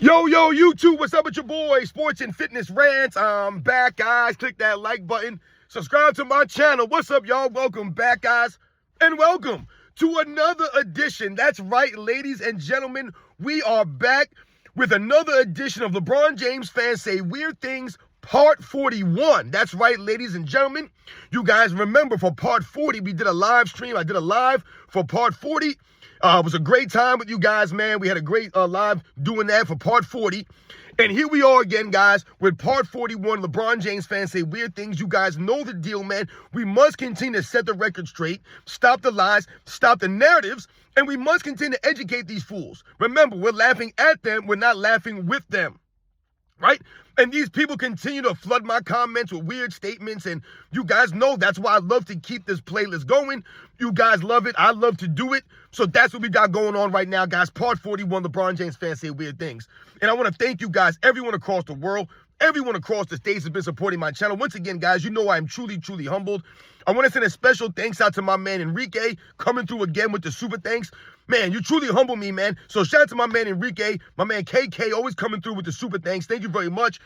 Yo, YouTube, what's up with your boy? Sports and Fitness Rants. I'm back, guys. Click that like button. Subscribe to my channel. What's up, y'all? Welcome back, guys. And welcome to another edition. That's right, ladies and gentlemen. We are back with another edition of LeBron James Fans Say Weird Things, Part 41. That's right, ladies and gentlemen. You guys remember for Part 40, we did a live stream. I did a live for Part 40. It was a great time with you guys, man. We had a great live doing that for Part 40. And here we are again, guys, with Part 41. LeBron James Fans Say Weird Things. You guys know the deal, man. We must continue to set the record straight, stop the lies, stop the narratives, and we must continue to educate these fools. Remember, we're laughing at them. We're not laughing with them, right? And these people continue to flood my comments with weird statements, and you guys know that's why I love to keep this playlist going. You guys love it. I love to do it. So that's what we got going on right now, guys. Part 41, LeBron James Fans Say Weird Things. And I want to thank you guys, everyone across the world, everyone across the states has been supporting my channel. Once again, guys, you know I am truly, truly humbled. I want to send a special thanks out to my man Enrique, coming through again with the super thanks. Man, you truly humble me, man. So shout out to my man Enrique, my man KK, always coming through with the super thanks. Thank you very much.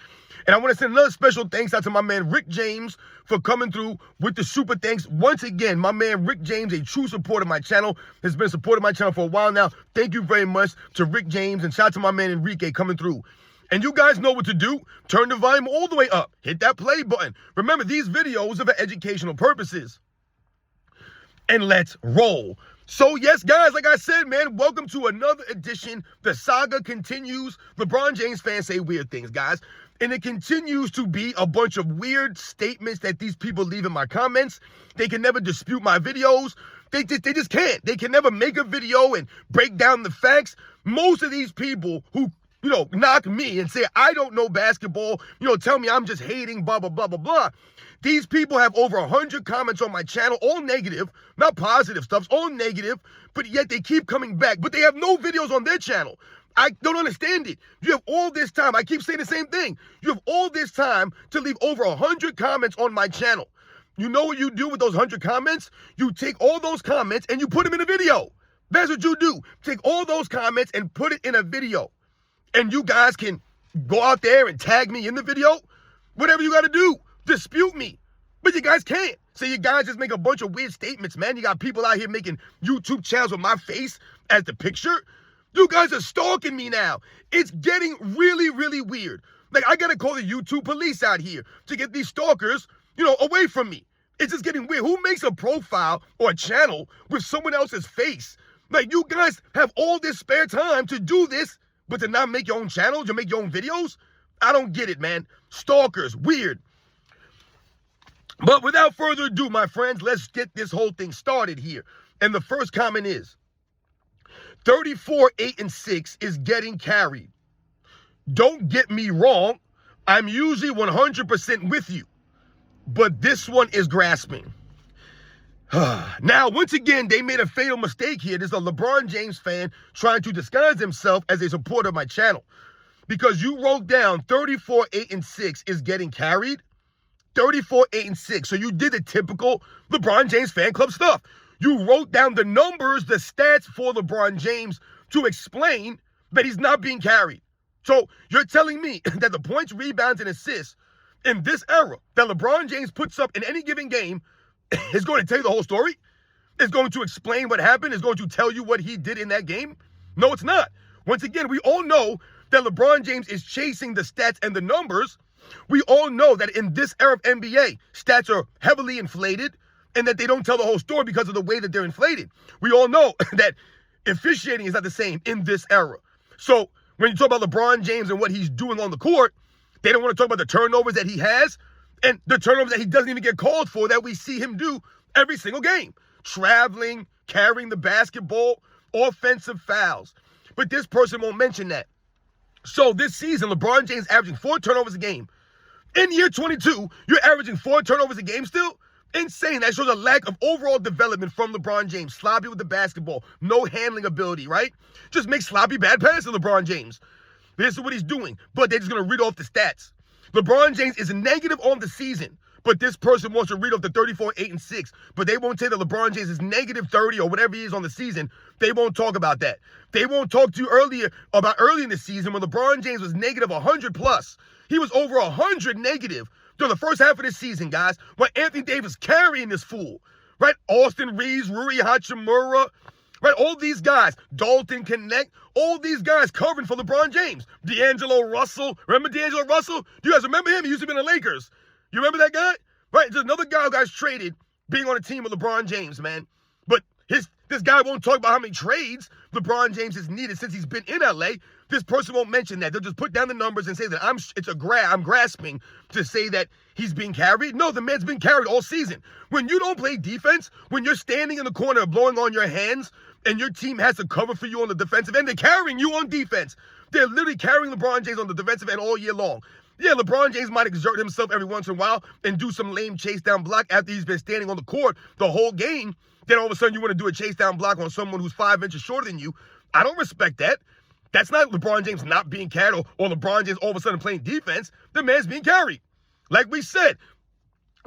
And I want to send another special thanks out to my man Rick James for coming through with the super thanks. Once again, my man Rick James, a true supporter of my channel, has been supporting my channel for a while now. Thank you very much to Rick James, and shout out to my man Enrique coming through. And you guys know what to do. Turn the volume all the way up. Hit that play button. Remember, these videos are for educational purposes. And let's roll. So, yes, guys, like I said, man, welcome to another edition. The saga continues. LeBron James Fans Say Weird Things, guys. And it continues to be a bunch of weird statements that these people leave in my comments. They can never dispute my videos. They just can't. They can never make a video and break down the facts. Most of these people who knock me and say, I don't know basketball, tell me I'm just hating, blah, blah, blah, blah, blah. These people have over 100 comments on my channel, all negative, not positive stuff, all negative, but yet they keep coming back. But they have no videos on their channel. I don't understand it. You have all this time. I keep saying the same thing. You have all this time to leave over 100 comments on my channel. You know what you do with those 100 comments? You take all those comments and you put them in a video. That's what you do. Take all those comments and put it in a video. And you guys can go out there and tag me in the video. Whatever you got to do. Dispute me. But you guys can't. So you guys just make a bunch of weird statements, man. You got people out here making YouTube channels with my face as the picture. You guys are stalking me now. It's getting really, really weird. Like, I got to call the YouTube police out here to get these stalkers, away from me. It's just getting weird. Who makes a profile or a channel with someone else's face? Like, you guys have all this spare time to do this, but to not make your own channels, to make your own videos? I don't get it, man. Stalkers, weird. But without further ado, my friends, let's get this whole thing started here. And the first comment is, 34, 8, and 6 is getting carried. Don't get me wrong. I'm usually 100% with you. But this one is grasping. Now, once again, they made a fatal mistake here. There's a LeBron James fan trying to disguise himself as a supporter of my channel. Because you wrote down 34, 8, and 6 is getting carried. 34, 8, and 6. So you did the typical LeBron James fan club stuff. You wrote down the numbers, the stats for LeBron James to explain that he's not being carried. So you're telling me that the points, rebounds, and assists in this era that LeBron James puts up in any given game is going to tell you the whole story? Is going to explain what happened? Is going to tell you what he did in that game? No, it's not. Once again, we all know that LeBron James is chasing the stats and the numbers. We all know that in this era of NBA, stats are heavily inflated and that they don't tell the whole story because of the way that they're inflated. We all know that officiating is not the same in this era. So when you talk about LeBron James and what he's doing on the court, they don't want to talk about the turnovers that he has and the turnovers that he doesn't even get called for that we see him do every single game. Traveling, carrying the basketball, offensive fouls. But this person won't mention that. So this season, LeBron James averaging 4 turnovers a game. In year 22, you're averaging 4 turnovers a game still? Insane. That shows a lack of overall development from LeBron James. Sloppy with the basketball. No handling ability, right? Just make sloppy bad passes to LeBron James. This is what he's doing. But they're just going to read off the stats. LeBron James is negative on the season But this person wants to read off the 34, 8, and 6. But they won't say that LeBron James is negative 30 or whatever he is on the season. They won't talk about that. They won't talk to you early in the season when LeBron James was negative 100 plus. He was over 100 negative during the first half of the season, guys, when Anthony Davis carrying this fool. Right? Austin Reeves, Rui Hachimura, right? All these guys, Dalton Connect, all these guys covering for LeBron James. D'Angelo Russell. Remember D'Angelo Russell? Do you guys remember him? He used to be in the Lakers. You remember that guy? Right? There's another guy who got traded being on a team with LeBron James, man. But this guy won't talk about how many trades LeBron James has needed since he's been in LA. This person won't mention that. They'll just put down the numbers and say that I'm grasping to say that he's being carried. No, the man's been carried all season. When you don't play defense, when you're standing in the corner blowing on your hands and your team has to cover for you on the defensive end, they're carrying you on defense. They're literally carrying LeBron James on the defensive end all year long. Yeah, LeBron James might exert himself every once in a while and do some lame chase down block after he's been standing on the court the whole game. Then all of a sudden you want to do a chase down block on someone who's 5 inches shorter than you. I don't respect that. That's not LeBron James not being carried or LeBron James all of a sudden playing defense. The man's being carried. Like we said,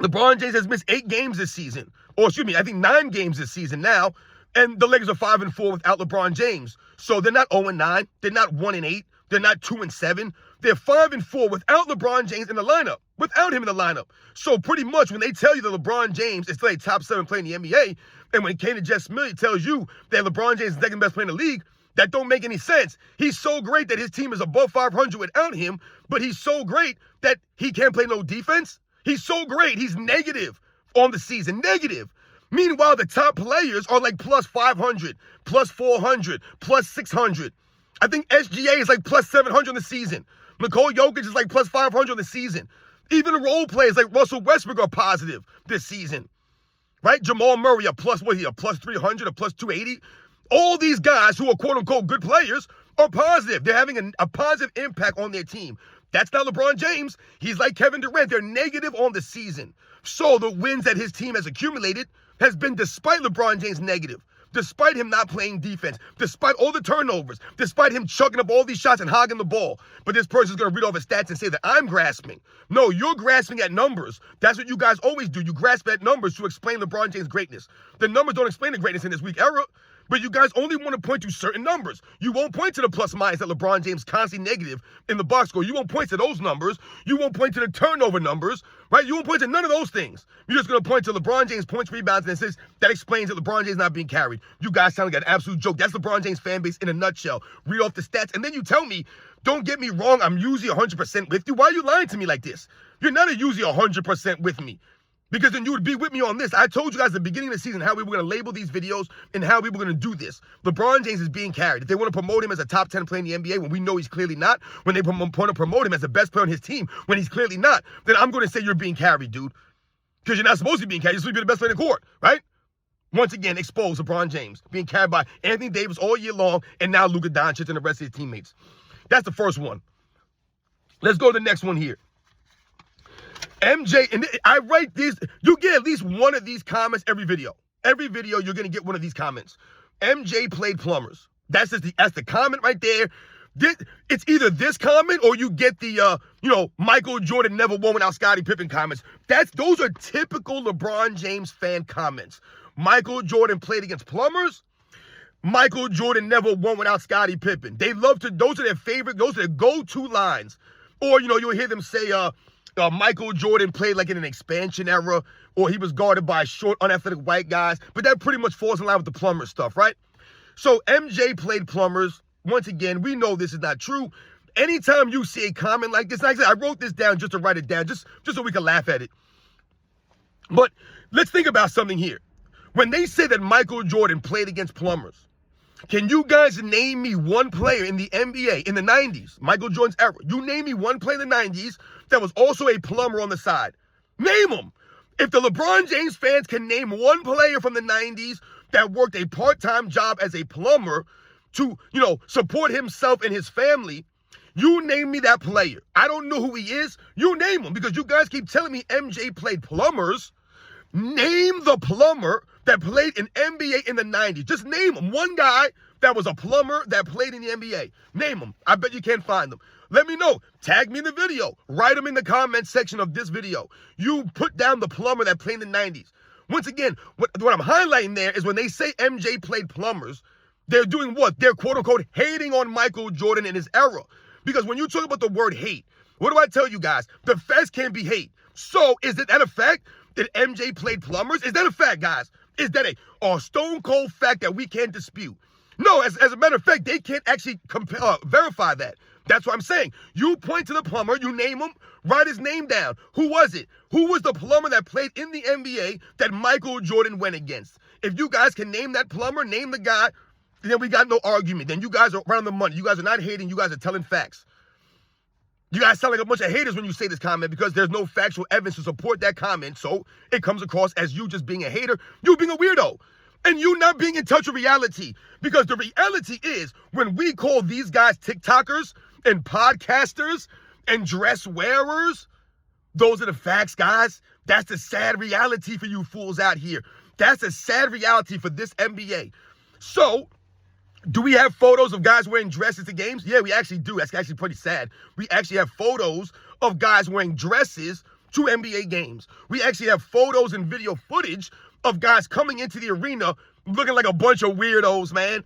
LeBron James has missed 8 games this season. Or excuse me, I think 9 games this season now. And the Lakers are 5-4 without LeBron James. So they're not 0-9. They're not 1-8. They're not 2-7. They're 5-4 without LeBron James in the lineup. Without him in the lineup. So pretty much when they tell you that LeBron James is still a top 7 player in the NBA, and when Kane and Jet Smith tells you that LeBron James is the second best player in the league, that don't make any sense. He's so great that his team is above 500 without him, but he's so great that he can't play no defense. He's so great. He's negative on the season. Negative. Meanwhile, the top players are like plus 500, plus 400, plus 600. I think SGA is like plus 700 on the season. Nikola Jokic is like plus 500 on the season. Even the role players like Russell Westbrook are positive this season. Right? Jamal Murray, a plus 300, a plus 280. All these guys who are quote-unquote good players are positive. They're having a positive impact on their team. That's not LeBron James. He's like Kevin Durant. They're negative on the season. So the wins that his team has accumulated has been despite LeBron James negative. Despite him not playing defense, despite all the turnovers, despite him chucking up all these shots and hogging the ball. But this person's going to read off his stats and say that I'm grasping. No, you're grasping at numbers. That's what you guys always do. You grasp at numbers to explain LeBron James' greatness. The numbers don't explain the greatness in this weak era. But you guys only want to point to certain numbers. You won't point to the plus minus that LeBron James constantly negative in the box score. You won't point to those numbers. You won't point to the turnover numbers, right? You won't point to none of those things. You're just going to point to LeBron James points, rebounds, and assists. That explains that LeBron James not being carried. You guys sound like an absolute joke. That's LeBron James fan base in a nutshell. Read off the stats, and then you tell me, don't get me wrong, I'm usually 100% with you. Why are you lying to me like this? You're not usually 100% with me. Because then you would be with me on this. I told you guys at the beginning of the season how we were going to label these videos and how we were going to do this. LeBron James is being carried. If they want to promote him as a top 10 player in the NBA when we know he's clearly not, when they want to promote him as the best player on his team when he's clearly not, then I'm going to say you're being carried, dude. Because you're not supposed to be being carried. You're supposed to be the best player in the court, right? Once again, expose LeBron James being carried by Anthony Davis all year long and now Luka Doncic and the rest of his teammates. That's the first one. Let's go to the next one here. MJ, and I write these, you get at least one of these comments every video. Every video, you're going to get one of these comments. MJ played plumbers. That's the comment right there. It's either this comment or you get the, Michael Jordan never won without Scottie Pippen comments. Those are typical LeBron James fan comments. Michael Jordan played against plumbers. Michael Jordan never won without Scottie Pippen. They love to, those are their favorite, those are their go-to lines. Or, you'll hear them say, Michael Jordan played like in an expansion era, or he was guarded by short, unathletic white guys. But that pretty much falls in line with the plumber stuff, right? So MJ played plumbers. Once again, we know this is not true. Anytime you see a comment like this, like I said, I wrote this down just to write it down, just so we can laugh at it. But let's think about something here. When they say that Michael Jordan played against plumbers, can you guys name me one player in the NBA in the 90s, Michael Jordan's era? You name me one player in the 90s that was also a plumber on the side. Name them. If the LeBron James fans can name one player from the 90s that worked a part-time job as a plumber to, support himself and his family, you name me that player. I don't know who he is. You name him, because you guys keep telling me MJ played plumbers. Name the plumber that played in NBA in the 90s. Just name him. One guy that was a plumber that played in the NBA? Name them. I bet you can't find them. Let me know. Tag me in the video. Write them in the comment section of this video. You put down the plumber that played in the 90s. Once again, what I'm highlighting there is when they say MJ played plumbers, they're doing what? They're quote-unquote hating on Michael Jordan in his era. Because when you talk about the word hate, what do I tell you guys? The facts can't be hate. So is it that a fact that MJ played plumbers? Is that a fact, guys? Is that a stone cold fact that we can't dispute? No, as a matter of fact, they can't actually verify that. That's what I'm saying. You point to the plumber, you name him, write his name down. Who was it? Who was the plumber that played in the NBA that Michael Jordan went against? If you guys can name that plumber, name the guy, then we got no argument. Then you guys are around the money. You guys are not hating. You guys are telling facts. You guys sound like a bunch of haters when you say this comment because there's no factual evidence to support that comment. So it comes across as you just being a hater, you being a weirdo, and you not being in touch with reality. Because the reality is when we call these guys TikTokers and podcasters and dress wearers, those are the facts, guys. That's the sad reality for you fools out here. That's the sad reality for this NBA. So, do we have photos of guys wearing dresses to games? Yeah, we actually do. That's actually pretty sad. We actually have photos of guys wearing dresses to NBA games. We actually have photos and video footage of guys coming into the arena looking like a bunch of weirdos, man.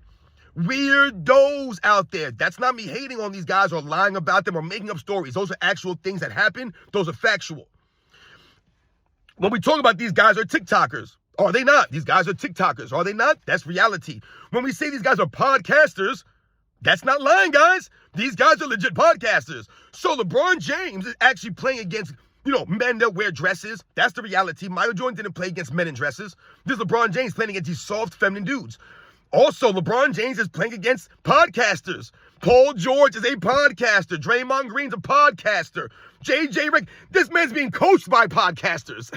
Weirdos out there. That's not me hating on these guys or lying about them or making up stories. Those are actual things that happen. Those are factual. When we talk about these guys are TikTokers, are they not? These guys are TikTokers. Are they not? That's reality. When we say these guys are podcasters, that's not lying, guys. These guys are legit podcasters. So LeBron James is actually playing against, men that wear dresses. That's the reality. Michael Jordan didn't play against men in dresses. This is LeBron James playing against these soft, feminine dudes. Also, LeBron James is playing against podcasters. Paul George is a podcaster. Draymond Green's a podcaster. J.J. Redick, this man's being coached by podcasters.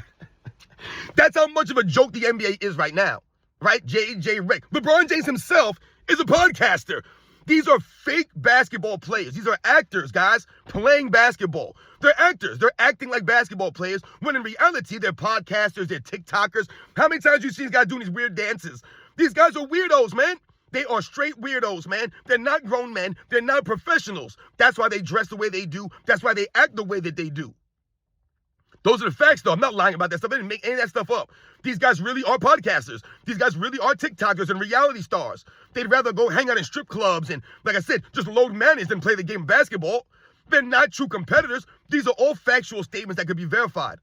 That's how much of a joke the NBA is right now, right? J.J. Redick. LeBron James himself is a podcaster. These are fake basketball players. These are actors, guys, playing basketball. They're actors. They're acting like basketball players when in reality, they're podcasters, they're TikTokers. How many times do you see these guys doing these weird dances? These guys are weirdos, man. They are straight weirdos, man. They're not grown men. They're not professionals. That's why they dress the way they do. That's why they act the way that they do. Those are the facts, though. I'm not lying about that stuff. I didn't make any of that stuff up. These guys really are podcasters. These guys really are TikTokers and reality stars. They'd rather go hang out in strip clubs and, like I said, just load mayonnaise than play the game of basketball. They're not true competitors. These are all factual statements that could be verified.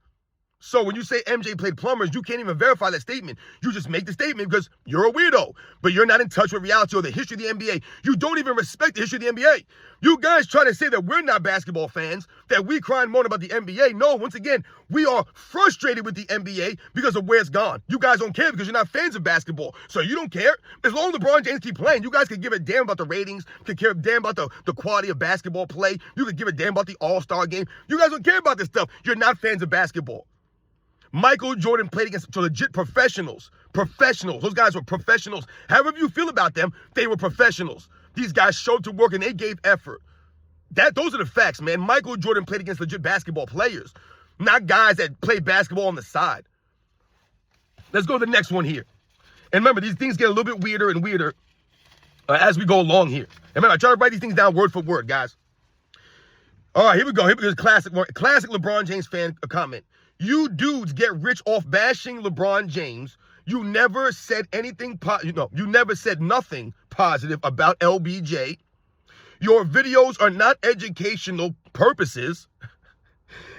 So when you say MJ played plumbers, you can't even verify that statement. You just make the statement because you're a weirdo, but you're not in touch with reality or the history of the NBA. You don't even respect the history of the NBA. You guys try to say that we're not basketball fans, that we cry and moan about the NBA. No, once again, we are frustrated with the NBA because of where it's gone. You guys don't care because you're not fans of basketball. So you don't care. As long as LeBron James keep playing, you guys can give a damn about the ratings, can care a damn about the quality of basketball play. You can give a damn about the All-Star game. You guys don't care about this stuff. You're not fans of basketball. Michael Jordan played against legit professionals. Professionals. Those guys were professionals. However you feel about them, they were professionals. These guys showed to work and they gave effort. Those are the facts, man. Michael Jordan played against legit basketball players, not guys that play basketball on the side. Let's go to the next one here. And remember, these things get a little bit weirder and weirder as we go along here. And remember, I try to write these things down word for word, guys. All right, here we go. Here we go. Classic LeBron James fan comment. You dudes get rich off bashing LeBron James. You never said anything, you never said nothing positive about LBJ. Your videos are not educational purposes.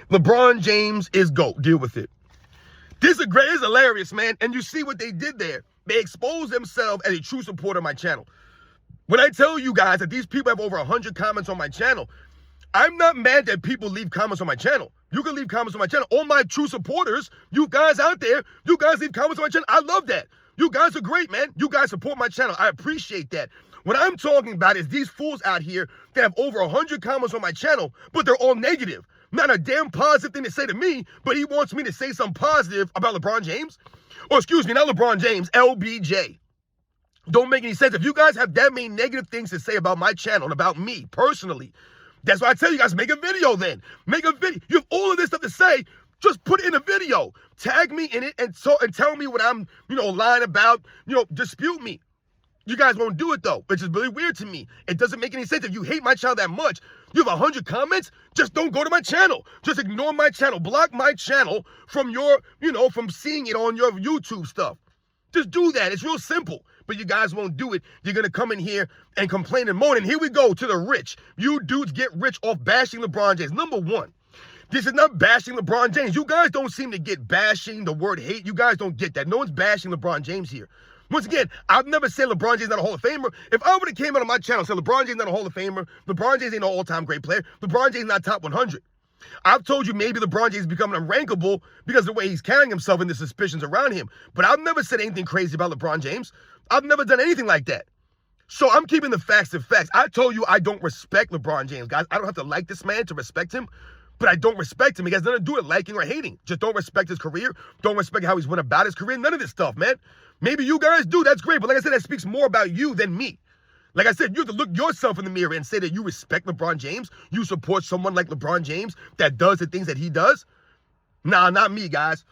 LeBron James is GOAT. Deal with it. This is hilarious, man. And you see what they did there. They exposed themselves as a true supporter of my channel. When I tell you guys that these people have over 100 comments on my channel, I'm not mad that people leave comments on my channel. You can leave comments on my channel. All my true supporters, you guys out there, you guys leave comments on my channel. I love that. You guys are great, man. You guys support my channel. I appreciate that. What I'm talking about is these fools out here that have over 100 comments on my channel, but they're all negative. Not a damn positive thing to say to me, but he wants me to say something positive about LeBron James. Or excuse me, not LeBron James, LBJ. Don't make any sense. If you guys have that many negative things to say about my channel and about me personally, that's why I tell you guys, make a video then. Make a video. You have all of this stuff to say. Just put it in a video. Tag me in it and tell me what I'm, lying about. Dispute me. You guys won't do it, though, which is really weird to me. It doesn't make any sense. If you hate my channel that much, you have 100 comments, just don't go to my channel. Just ignore my channel. Block my channel from your, from seeing it on your YouTube stuff. Just do that. It's real simple. But you guys won't do it. You're going to come in here and complain and moan. And here we go to the rich. You dudes get rich off bashing LeBron James. Number one, this is not bashing LeBron James. You guys don't seem to get bashing, the word hate. You guys don't get that. No one's bashing LeBron James here. Once again, I've never said LeBron James not a Hall of Famer. If I would have came out on my channel and said LeBron James not a Hall of Famer, LeBron James ain't an all-time great player, LeBron James not top 100. I've told you maybe LeBron James is becoming unrankable because of the way he's carrying himself and the suspicions around him. But I've never said anything crazy about LeBron James. I've never done anything like that. So I'm keeping the facts to facts. I told you I don't respect LeBron James, guys. I don't have to like this man to respect him. But I don't respect him. He has nothing to do with liking or hating. Just don't respect his career. Don't respect how he's went about his career. None of this stuff, man. Maybe you guys do. That's great. But like I said, that speaks more about you than me. Like I said, you have to look yourself in the mirror and say that you respect LeBron James. You support someone like LeBron James that does the things that he does. Nah, not me, guys.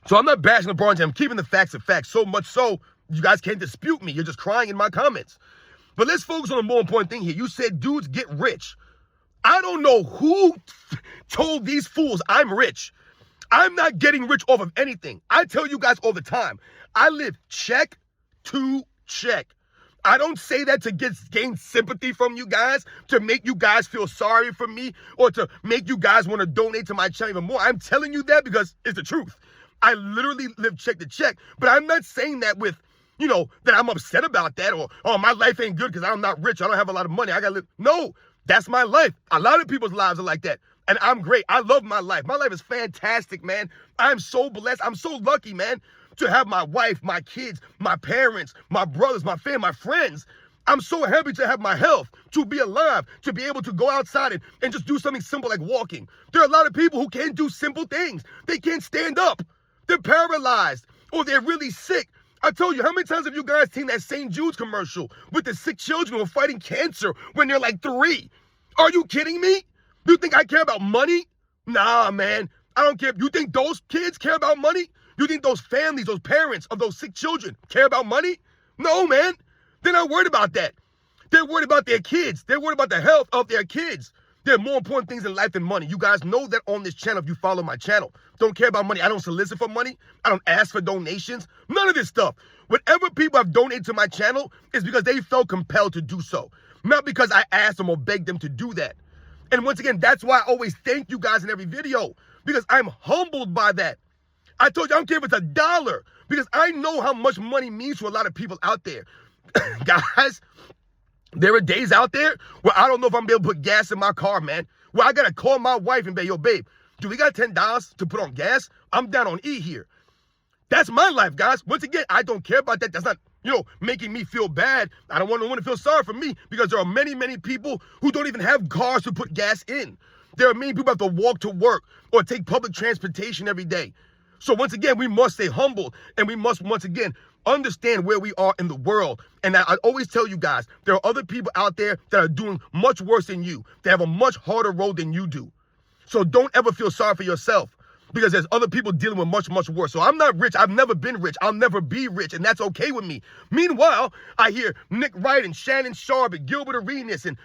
So I'm not bashing LeBron James. I'm keeping the facts of facts. So much so, you guys can't dispute me. You're just crying in my comments. But let's focus on the more important thing here. You said dudes get rich. I don't know who told these fools I'm rich. I'm not getting rich off of anything. I tell you guys all the time, I live check to check. I don't say that to gain sympathy from you guys, to make you guys feel sorry for me, or to make you guys want to donate to my channel even more. I'm telling you that because it's the truth. I literally live check to check, but I'm not saying that with, that I'm upset about that, or, oh, my life ain't good because I'm not rich. I don't have a lot of money. I got to live. No. That's my life. A lot of people's lives are like that. And I'm great. I love my life. My life is fantastic, man. I'm so blessed. I'm so lucky, man, to have my wife, my kids, my parents, my brothers, my family, my friends. I'm so happy to have my health, to be alive, to be able to go outside and just do something simple like walking. There are a lot of people who can't do simple things. They can't stand up. They're paralyzed or they're really sick. I told you, how many times have you guys seen that St. Jude's commercial with the sick children who are fighting cancer when they're like 3? Are you kidding me? You think I care about money? Nah, man. I don't care. You think those kids care about money? You think those families, those parents of those sick children care about money? No, man. They're not worried about that. They're worried about their kids. They're worried about the health of their kids. There are more important things in life than money. You guys know that on this channel if you follow my channel. Don't care about money. I don't solicit for money. I don't ask for donations. None of this stuff. Whatever people have donated to my channel is because they felt compelled to do so. Not because I asked them or begged them to do that. And once again, that's why I always thank you guys in every video. Because I'm humbled by that. I told you I don't care if it's $1. Because I know how much money means to a lot of people out there. Guys, there are days out there where I don't know if I'm going to be able to put gas in my car, man. Where I got to call my wife and be, yo, babe, do we got $10 to put on gas? I'm down on E here. That's my life, guys. Once again, I don't care about that. That's not, making me feel bad. I don't want no one to feel sorry for me because there are many, many people who don't even have cars to put gas in. There are many people who have to walk to work or take public transportation every day. So once again, we must stay humble and we must, once again, understand where we are in the world. And I always tell you guys, there are other people out there that are doing much worse than you. They have a much harder road than you do. So don't ever feel sorry for yourself because there's other people dealing with much, much worse. So I'm not rich. I've never been rich. I'll never be rich. And that's okay with me. Meanwhile, I hear Nick Wright and Shannon Sharp and Gilbert Arenas and,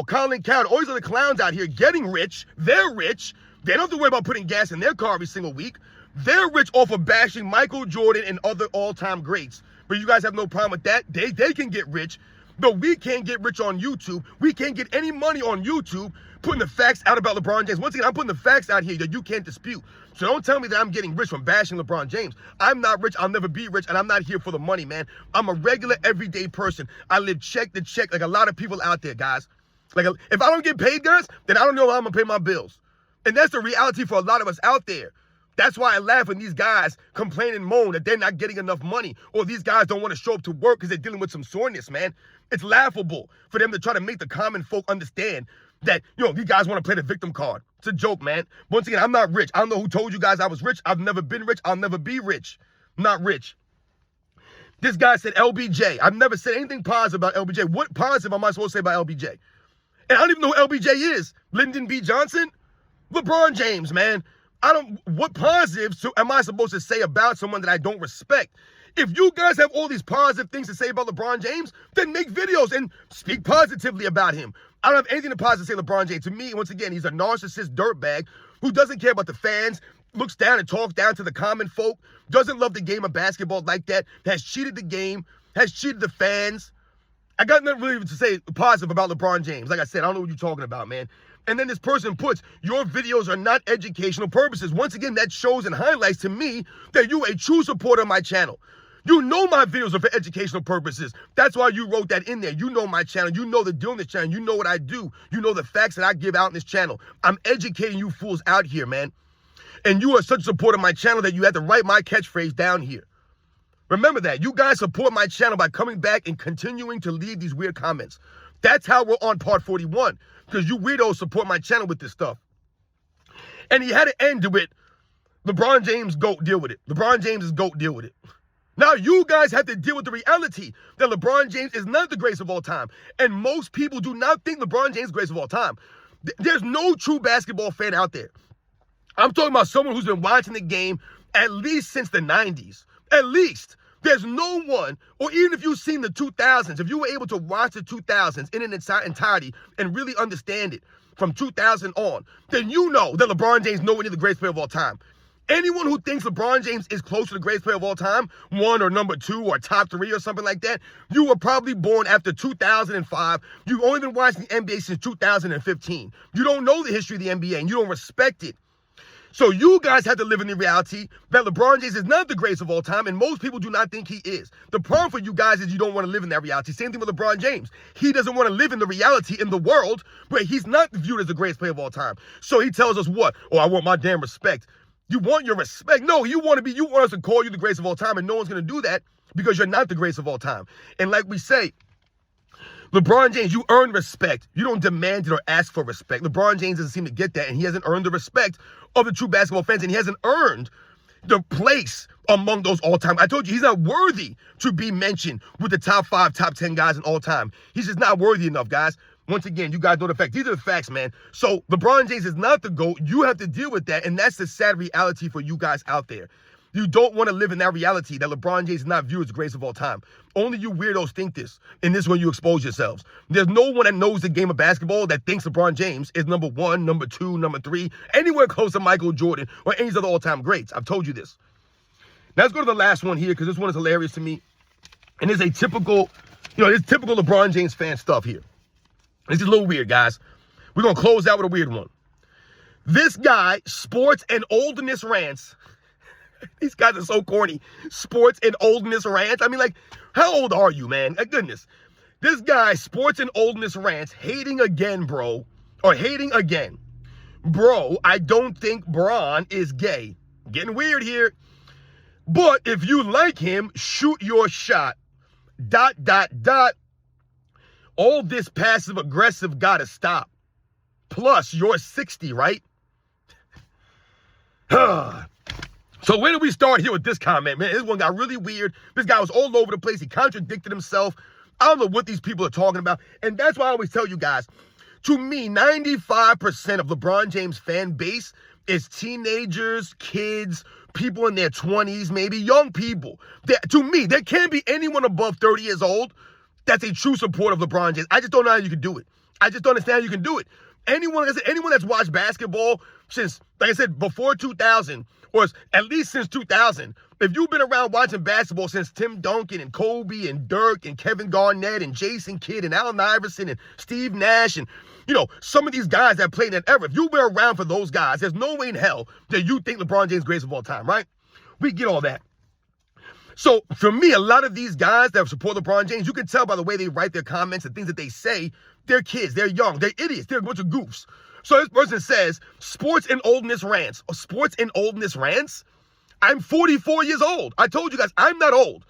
Colin Coward, all these other clowns out here getting rich. They're rich. They don't have to worry about putting gas in their car every single week. They're rich off of bashing Michael Jordan and other all-time greats. But you guys have no problem with that. They can get rich. But we can't get rich on YouTube. We can't get any money on YouTube putting the facts out about LeBron James. Once again, I'm putting the facts out here that you can't dispute. So don't tell me that I'm getting rich from bashing LeBron James. I'm not rich. I'll never be rich. And I'm not here for the money, man. I'm a regular, everyday person. I live check to check like a lot of people out there, guys. Like, if I don't get paid, guys, then I don't know how I'm going to pay my bills. And that's the reality for a lot of us out there. That's why I laugh when these guys complain and moan that they're not getting enough money or these guys don't want to show up to work because they're dealing with some soreness, man. It's laughable for them to try to make the common folk understand that, these guys want to play the victim card. It's a joke, man. Once again, I'm not rich. I don't know who told you guys I was rich. I've never been rich. I'll never be rich. I'm not rich. This guy said LBJ. I've never said anything positive about LBJ. What positive am I supposed to say about LBJ? And I don't even know who LBJ is. Lyndon B. Johnson? LeBron James, man. What positives am I supposed to say about someone that I don't respect? If you guys have all these positive things to say about LeBron James, then make videos and speak positively about him. I don't have anything to positively say LeBron James. To me, once again, he's a narcissist dirtbag who doesn't care about the fans, looks down and talks down to the common folk, doesn't love the game of basketball like that, has cheated the game, has cheated the fans. I got nothing really to say positive about LeBron James. Like I said, I don't know what you're talking about, man. And then this person puts, your videos are not educational purposes. Once again, that shows and highlights to me that you're a true supporter of my channel. You know my videos are for educational purposes. That's why you wrote that in there. You know my channel. You know the deal in this channel. You know what I do. You know the facts that I give out in this channel. I'm educating you fools out here, man. And you are such a supporter of my channel that you had to write my catchphrase down here. Remember that. You guys support my channel by coming back and continuing to leave these weird comments. That's how we're on part 41. Because you weirdos support my channel with this stuff. And he had to end with, LeBron James, GOAT, deal with it. LeBron James is GOAT, deal with it. Now you guys have to deal with the reality that LeBron James is not the greatest of all time. And most people do not think LeBron James is the greatest of all time. There's no true basketball fan out there. I'm talking about someone who's been watching the game at least since the 90s. At least. There's no one, or even if you've seen the 2000s, if you were able to watch the 2000s in its entirety and really understand it from 2000 on, then you know that LeBron James is nowhere near the greatest player of all time. Anyone who thinks LeBron James is close to the greatest player of all time, one or number two or top three or something like that, you were probably born after 2005. You've only been watching the NBA since 2015. You don't know the history of the NBA and you don't respect it. So you guys have to live in the reality that LeBron James is not the greatest of all time, and most people do not think he is. The problem for you guys is you don't want to live in that reality. Same thing with LeBron James. He doesn't want to live in the reality in the world where he's not viewed as the greatest player of all time. So he tells us what? Oh, I want my damn respect. You want your respect? No, you want us to call you the greatest of all time, and no one's going to do that because you're not the greatest of all time. And like we say, LeBron James, you earn respect. You don't demand it or ask for respect. LeBron James doesn't seem to get that, and he hasn't earned the respect of the true basketball fans, and he hasn't earned the place among those all-time. I told you, he's not worthy to be mentioned with the top 5, top 10 guys in all time. He's just not worthy enough, guys. Once again, you guys know the facts. These are the facts, man. So LeBron James is not the GOAT. You have to deal with that, and that's the sad reality for you guys out there. You don't want to live in that reality that LeBron James is not viewed as the greatest of all time. Only you weirdos think this, and this is when you expose yourselves. There's no one that knows the game of basketball that thinks LeBron James is number 1, number 2, number 3, anywhere close to Michael Jordan or any other all-time greats. I've told you this. Now let's go to the last one here because this one is hilarious to me. And it's a typical, it's typical LeBron James fan stuff here. This is a little weird, guys. We're going to close out with a weird one. This guy, Sports and Oldness Rants. These guys are so corny. Sports and Oldness Rants. I mean, like, how old are you, man? Goodness. This guy, Sports and Oldness Rants, hating again, bro. Or hating again. Bro, I don't think Bron is gay. Getting weird here. But if you like him, shoot your shot. ... All this passive-aggressive gotta stop. Plus, you're 60, right? So where do we start here with this comment, man? This one got really weird. This guy was all over the place. He contradicted himself. I don't know what these people are talking about. And that's why I always tell you guys, to me, 95% of LeBron James fan base is teenagers, kids, people in their 20s, maybe young people. To me, there can't be anyone above 30 years old that's a true supporter of LeBron James. I just don't know how you can do it. I just don't understand how you can do it. Anyone that's watched basketball since, like I said, before 2000, or at least since 2000, if you've been around watching basketball since Tim Duncan and Kobe and Dirk and Kevin Garnett and Jason Kidd and Allen Iverson and Steve Nash and, some of these guys that played in that era, if you've been around for those guys, there's no way in hell that you think LeBron James is greatest of all time, right? We get all that. So for me, a lot of these guys that support LeBron James, you can tell by the way they write their comments and things that they say, they're kids, they're young, they're idiots, they're a bunch of goofs. So this person says, Sports and Oldness Rants. Sports and Oldness Rants? I'm 44 years old. I told you guys, I'm not old.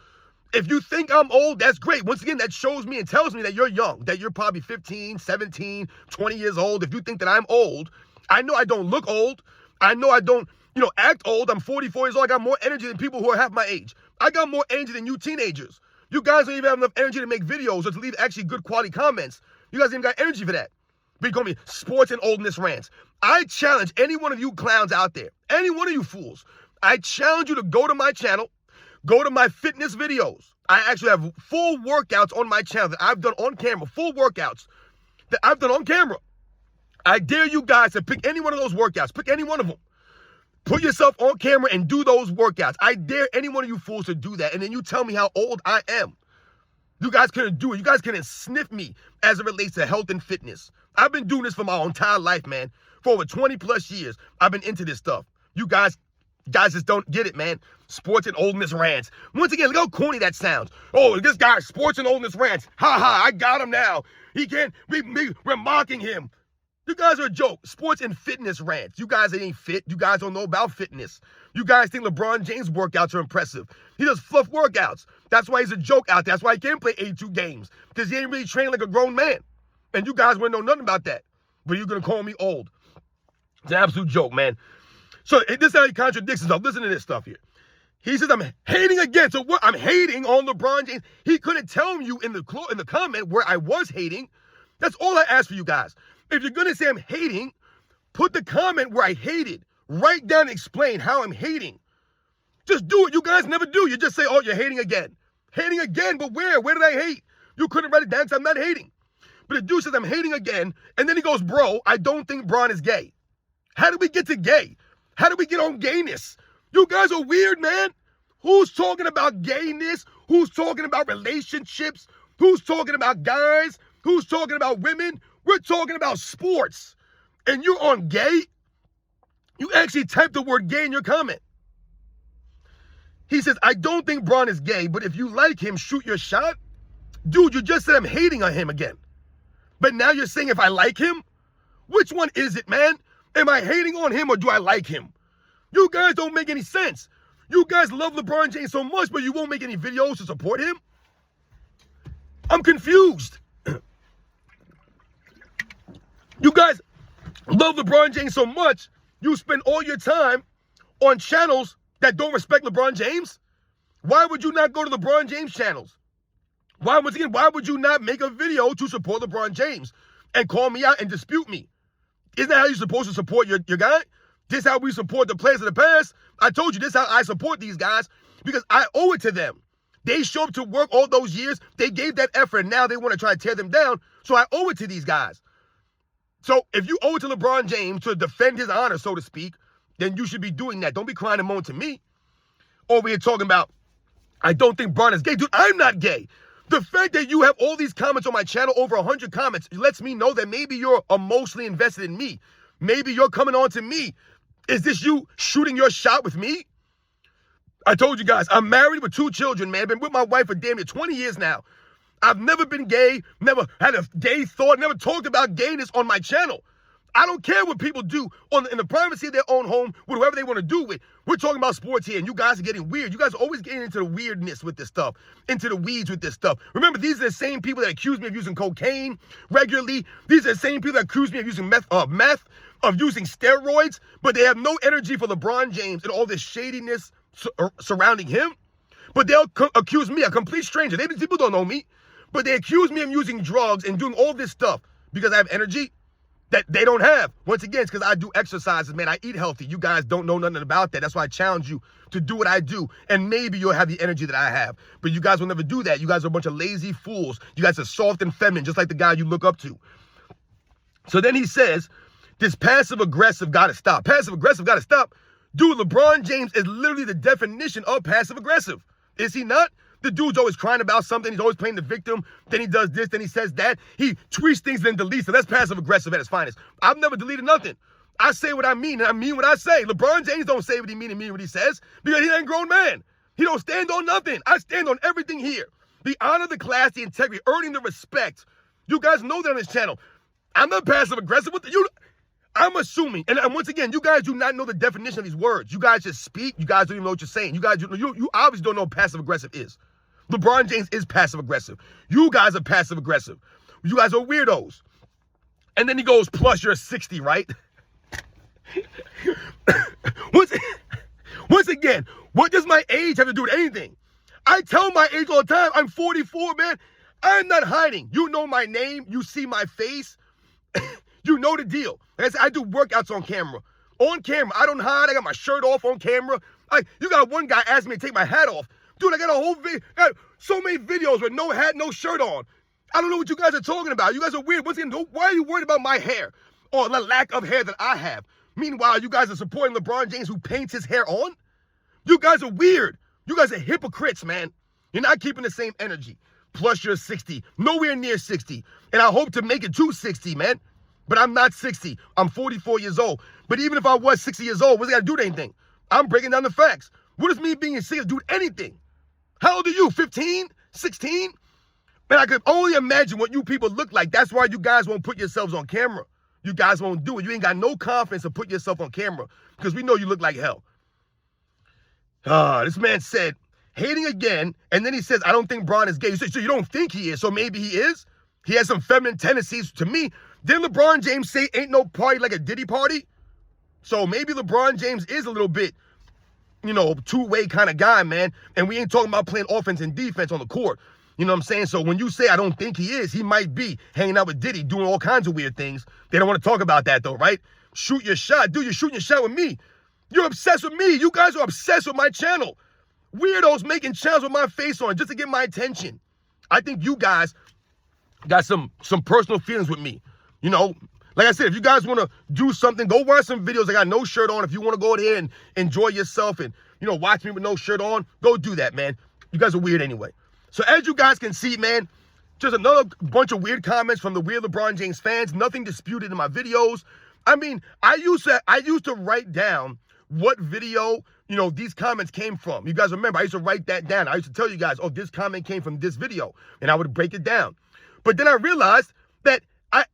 If you think I'm old, that's great. Once again, that shows me and tells me that you're young, that you're probably 15, 17, 20 years old. If you think that I'm old, I know I don't look old. I know I don't, act old. I'm 44 years old. I got more energy than people who are half my age. I got more energy than you teenagers. You guys don't even have enough energy to make videos or to leave actually good quality comments. You guys ain't got energy for that. But you call me Sports and Oldness Rants. I challenge any one of you clowns out there, any one of you fools, I challenge you to go to my channel, Go to my fitness videos. I actually have full workouts on my channel that I've done on camera, full workouts that I've done on camera. I dare you guys to pick any one of those workouts. Pick any one of them. Put yourself on camera and do those workouts. I dare any one of you fools to do that. And then you tell me how old I am. You guys couldn't do it. You guys couldn't sniff me as it relates to health and fitness. I've been doing this for my entire life, man. For over 20 plus years, I've been into this stuff. You guys just don't get it, man. Sports and oldness rants. Once again, look how corny that sounds. Oh, this guy, sports and oldness rants. Ha ha, I got him now. He can't, we're mocking him. You guys are a joke. Sports and fitness rants. You guys ain't fit. You guys don't know about fitness. You guys think LeBron James workouts are impressive. He does fluff workouts. That's why he's a joke out there. That's why he can't play 82 games. Because he ain't really training like a grown man. And you guys wouldn't know nothing about that. But you're going to call me old. It's an absolute joke, man. So this is how he contradicts himself. Listen to this stuff here. He says, I'm hating again. So what? I'm hating on LeBron James. He couldn't tell you in the comment where I was hating. That's all I ask for you guys. If you're going to say I'm hating, put the comment where I hated. Write down and explain how I'm hating. Just do it. You guys never do. You just say, oh, you're hating again. Hating again, but where? Where did I hate? You couldn't write it down because I'm not hating. But the dude says I'm hating again, and then he goes, bro, I don't think Bron is gay. How did we get to gay? How did we get on gayness? You guys are weird, man. Who's talking about gayness? Who's talking about relationships? Who's talking about guys? Who's talking about women? We're talking about sports. And you're on gay? You actually typed the word gay in your comment. He says, I don't think Bron is gay, but if you like him, shoot your shot. Dude, you just said I'm hating on him again. But now you're saying if I like him? Which one is it, man? Am I hating on him or do I like him? You guys don't make any sense. You guys love LeBron James so much, but you won't make any videos to support him? I'm confused. You guys love LeBron James so much, you spend all your time on channels that don't respect LeBron James? Why would you not go to LeBron James channels? Why would you not make a video to support LeBron James and call me out and dispute me? Isn't that how you're supposed to support your guy? This is how we support the players of the past? I told you this is how I support these guys because I owe it to them. They show up to work all those years. They gave that effort, and now they want to try to tear them down. So I owe it to these guys. So if you owe it to LeBron James to defend his honor, so to speak, then you should be doing that. Don't be crying and moaning to me. Over here talking about, I don't think Bron is gay. Dude, I'm not gay. The fact that you have all these comments on my channel, over 100 comments, lets me know that maybe you're emotionally invested in me. Maybe you're coming on to me. Is this you shooting your shot with me? I told you guys, I'm married with 2 children, man. I've been with my wife for damn near 20 years now. I've never been gay, never had a gay thought, never talked about gayness on my channel. I don't care what people do in the privacy of their own home with whoever they want to do with. We're talking about sports here, and you guys are getting weird. You guys are always getting into the weirdness with this stuff, into the weeds with this stuff. Remember, these are the same people that accuse me of using cocaine regularly. These are the same people that accuse me of using meth, of using steroids, but they have no energy for LeBron James and all this shadiness surrounding him. But they'll accuse me, a complete stranger. These people don't know me, but they accuse me of using drugs and doing all this stuff because I have energy that they don't have. Once again, it's because I do exercises, man. I eat healthy. You guys don't know nothing about that. That's why I challenge you to do what I do, and maybe you'll have the energy that I have. But you guys will never do that. You guys are a bunch of lazy fools. You guys are soft and feminine, just like the guy you look up to. So then he says, this passive-aggressive got to stop. Passive-aggressive got to stop. Dude, LeBron James is literally the definition of passive-aggressive. Is he not? The dude's always crying about something. He's always playing the victim. Then he does this. Then he says that. He tweets things and then deletes it. That's passive-aggressive at its finest. I've never deleted nothing. I say what I mean, and I mean what I say. LeBron James don't say what he mean and mean what he says because he ain't a grown man. He don't stand on nothing. I stand on everything here. The honor, the class, the integrity, earning the respect. You guys know that on this channel. I'm not passive-aggressive. I'm assuming, and once again, you guys do not know the definition of these words. You guys just speak. You guys don't even know what you're saying. You guys, you obviously don't know what passive-aggressive is. LeBron James is passive-aggressive. You guys are passive-aggressive. You guys are weirdos. And then he goes, plus you're 60, right? Once again, what does my age have to do with anything? I tell my age all the time. I'm 44, man. I'm not hiding. You know my name. You see my face. You know the deal. Like I said, I do workouts on camera. On camera. I don't hide. I got my shirt off on camera. You got one guy asking me to take my hat off. Dude, I got a whole video, got so many videos with no hat, no shirt on. I don't know what you guys are talking about. You guys are weird. Why are you worried about my hair or the lack of hair that I have? Meanwhile, you guys are supporting LeBron James who paints his hair on? You guys are weird. You guys are hypocrites, man. You're not keeping the same energy. Plus, you're 60, nowhere near 60. And I hope to make it to 60, man. But I'm not 60. I'm 44 years old. But even if I was 60 years old, what's it got to do with anything? I'm breaking down the facts. What does me being 60 do with anything? How old are you, 15, 16? Man, I could only imagine what you people look like. That's why you guys won't put yourselves on camera. You guys won't do it. You ain't got no confidence to put yourself on camera because we know you look like hell. This man said, hating again, and then he says, I don't think Bron is gay. So you don't think he is, so maybe he is? He has some feminine tendencies. To me, didn't LeBron James say ain't no party like a Diddy party? So maybe LeBron James is a little bit, two-way kind of guy, man. And we ain't talking about playing offense and defense on the court. You know what I'm saying? So when you say I don't think he is, he might be hanging out with Diddy, doing all kinds of weird things. They don't want to talk about that though, right? Shoot your shot. Dude, you're shooting your shot with me. You're obsessed with me. You guys are obsessed with my channel. Weirdos making channels with my face on just to get my attention. I think you guys got some personal feelings with me. Like I said, if you guys want to do something, go watch some videos. I got no shirt on. If you want to go ahead and enjoy yourself and, watch me with no shirt on, go do that, man. You guys are weird anyway. So as you guys can see, man, just another bunch of weird comments from the weird LeBron James fans. Nothing disputed in my videos. I mean, I used to write down what video, these comments came from. You guys remember, I used to write that down. I used to tell you guys, oh, this comment came from this video, and I would break it down. But then I realized that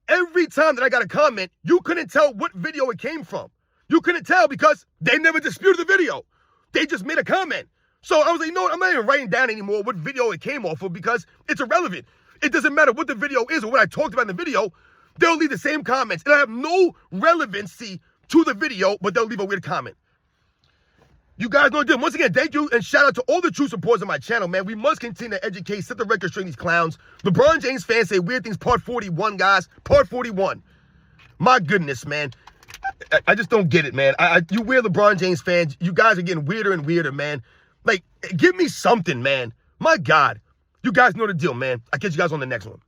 every time that I got a comment, you couldn't tell what video it came from. You couldn't tell because they never disputed the video. They just made a comment. So I was like, you know what? I'm not even writing down anymore what video it came off of because it's irrelevant. It doesn't matter what the video is or what I talked about in the video. They'll leave the same comments. And I have no relevancy to the video, but they'll leave a weird comment. You guys know what to do. Once again, thank you and shout out to all the true supporters of my channel, man. We must continue to educate, set the record straight, these clowns. LeBron James fans say weird things, part 41, guys. Part 41. My goodness, man. I just don't get it, man. You weird LeBron James fans, you guys are getting weirder and weirder, man. Like, give me something, man. My God. You guys know the deal, man. I'll catch you guys on the next one.